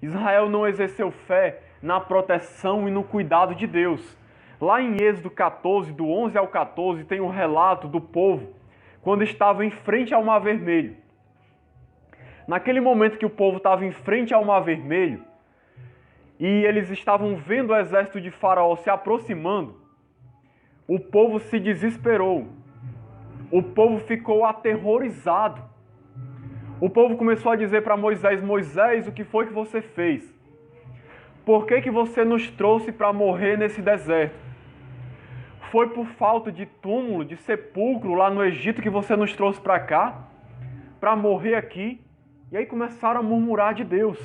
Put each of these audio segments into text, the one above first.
Israel não exerceu fé na proteção e no cuidado de Deus. Lá em Êxodo 14, do 11 ao 14, tem um relato do povo quando estava em frente ao Mar Vermelho. Naquele momento que o povo estava em frente ao Mar Vermelho e eles estavam vendo o exército de Faraó se aproximando, o povo se desesperou. O povo ficou aterrorizado. O povo começou a dizer para Moisés: Moisés, o que foi que você fez? Por que você nos trouxe para morrer nesse deserto? Foi por falta de túmulo, de sepulcro lá no Egito que você nos trouxe para cá? Para morrer aqui? E aí começaram a murmurar de Deus.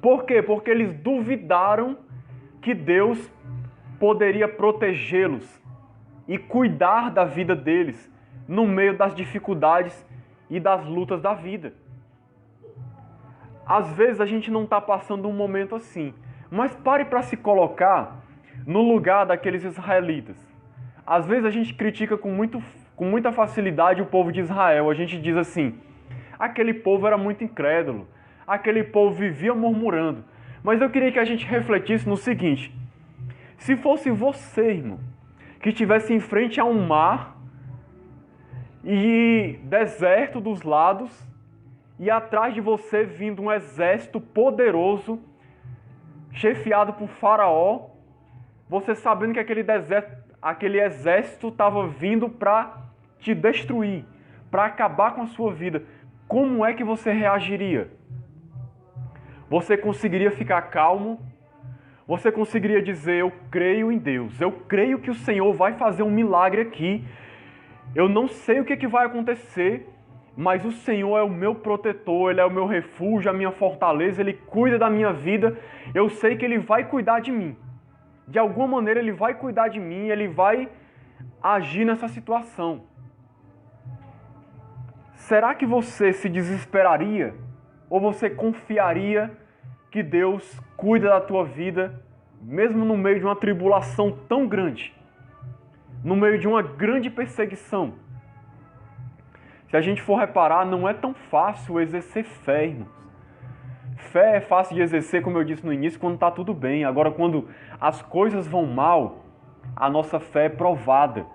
Por quê? Porque eles duvidaram que Deus poderia protegê-los e cuidar da vida deles no meio das dificuldades e das lutas da vida. Às vezes a gente não está passando um momento assim, mas pare para se colocar no lugar daqueles israelitas. Às vezes a gente critica com muita facilidade o povo de Israel. A gente diz assim: aquele povo era muito incrédulo, aquele povo vivia murmurando. Mas eu queria que a gente refletisse no seguinte: se fosse você, irmão, que estivesse em frente a um mar e deserto dos lados, e atrás de você vindo um exército poderoso, chefiado por Faraó, você sabendo que aquele exército estava vindo para te destruir, para acabar com a sua vida, como é que você reagiria? Você conseguiria ficar calmo? Você conseguiria dizer: eu creio em Deus, eu creio que o Senhor vai fazer um milagre aqui, eu não sei o que vai acontecer, mas o Senhor é o meu protetor, Ele é o meu refúgio, a minha fortaleza, Ele cuida da minha vida, eu sei que Ele vai cuidar de mim. De alguma maneira Ele vai cuidar de mim, Ele vai agir nessa situação. Será que você se desesperaria? Ou você confiaria que Deus cuida da tua vida, mesmo no meio de uma tribulação tão grande? No meio de uma grande perseguição? Se a gente for reparar, não é tão fácil exercer fé, irmãos. Fé é fácil de exercer, como eu disse no início, quando está tudo bem. Agora, quando as coisas vão mal, a nossa fé é provada.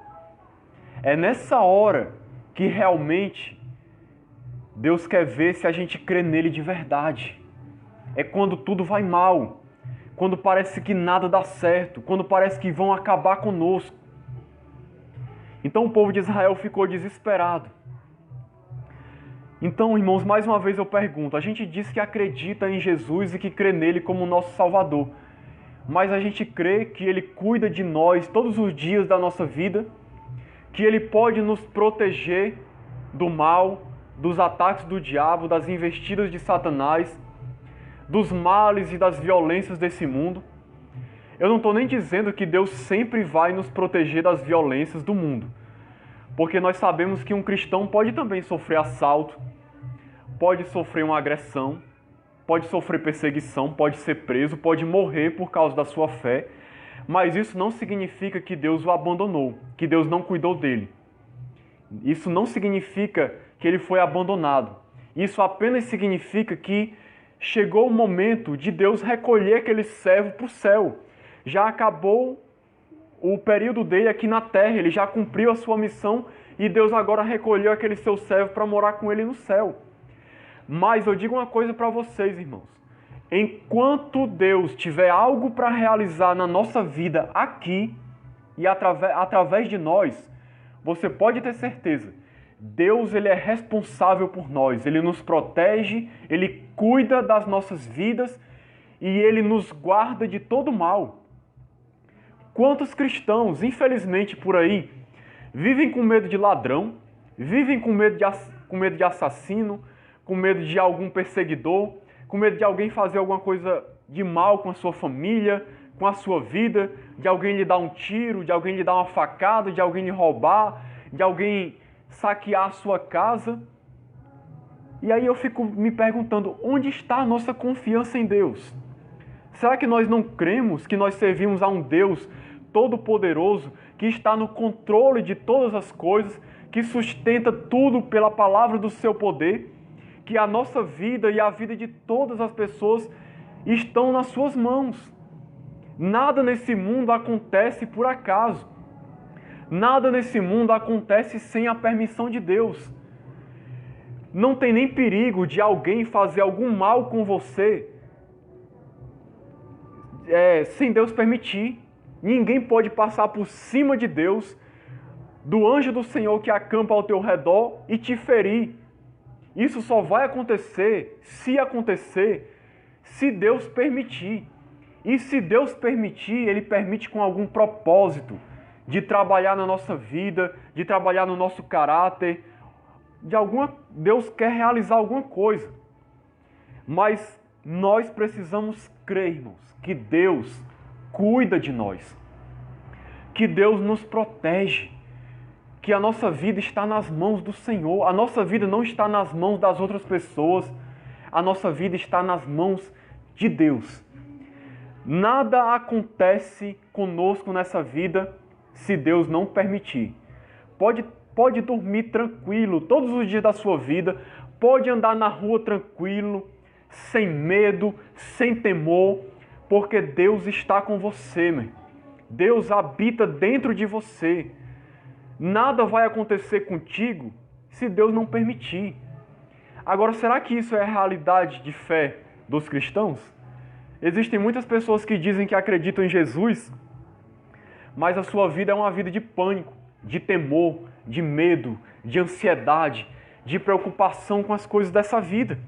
É nessa hora que realmente Deus quer ver se a gente crê nele de verdade. É quando tudo vai mal, quando parece que nada dá certo, quando parece que vão acabar conosco. Então o povo de Israel ficou desesperado. Então, irmãos, mais uma vez eu pergunto, a gente diz que acredita em Jesus e que crê nele como nosso Salvador, mas a gente crê que ele cuida de nós todos os dias da nossa vida, que ele pode nos proteger do mal, dos ataques do diabo, das investidas de Satanás, dos males e das violências desse mundo. Eu não estou nem dizendo que Deus sempre vai nos proteger das violências do mundo, porque nós sabemos que um cristão pode também sofrer assalto, pode sofrer uma agressão, pode sofrer perseguição, pode ser preso, pode morrer por causa da sua fé, mas isso não significa que Deus o abandonou, que Deus não cuidou dele. Isso não significa que ele foi abandonado. Isso apenas significa que chegou o momento de Deus recolher aquele servo para o céu. Já acabou o período dele aqui na terra, ele já cumpriu a sua missão e Deus agora recolheu aquele seu servo para morar com ele no céu. Mas eu digo uma coisa para vocês, irmãos. Enquanto Deus tiver algo para realizar na nossa vida aqui e através de nós, você pode ter certeza, Deus ele é responsável por nós, Ele nos protege, Ele cuida das nossas vidas e Ele nos guarda de todo mal. Quantos cristãos, infelizmente por aí, vivem com medo de ladrão, vivem com medo de assassino, com medo de algum perseguidor, com medo de alguém fazer alguma coisa de mal com a sua família, com a sua vida, de alguém lhe dar um tiro, de alguém lhe dar uma facada, de alguém lhe roubar, de alguém saquear a sua casa. E aí eu fico me perguntando, onde está a nossa confiança em Deus? Será que nós não cremos que nós servimos a um Deus todo-poderoso, que está no controle de todas as coisas, que sustenta tudo pela palavra do seu poder, que a nossa vida e a vida de todas as pessoas estão nas suas mãos. Nada nesse mundo acontece por acaso. Nada nesse mundo acontece sem a permissão de Deus. Não tem nem perigo de alguém fazer algum mal com você sem Deus permitir. Ninguém pode passar por cima de Deus, do anjo do Senhor que acampa ao teu redor e te ferir. Isso só vai acontecer, se Deus permitir. E se Deus permitir, Ele permite com algum propósito de trabalhar na nossa vida, de trabalhar no nosso caráter. Deus quer realizar alguma coisa. Mas nós precisamos crer, irmãos, que Deus cuida de nós, que Deus nos protege, que a nossa vida está nas mãos do Senhor. A nossa vida não está nas mãos das outras pessoas, a nossa vida está nas mãos de Deus. Nada acontece conosco nessa vida se Deus não permitir. Pode dormir tranquilo todos os dias da sua vida, pode andar na rua tranquilo, sem medo, sem temor, porque Deus está com você, meu. Deus habita dentro de você. Nada vai acontecer contigo se Deus não permitir. Agora, será que isso é a realidade de fé dos cristãos? Existem muitas pessoas que dizem que acreditam em Jesus, mas a sua vida é uma vida de pânico, de temor, de medo, de ansiedade, de preocupação com as coisas dessa vida.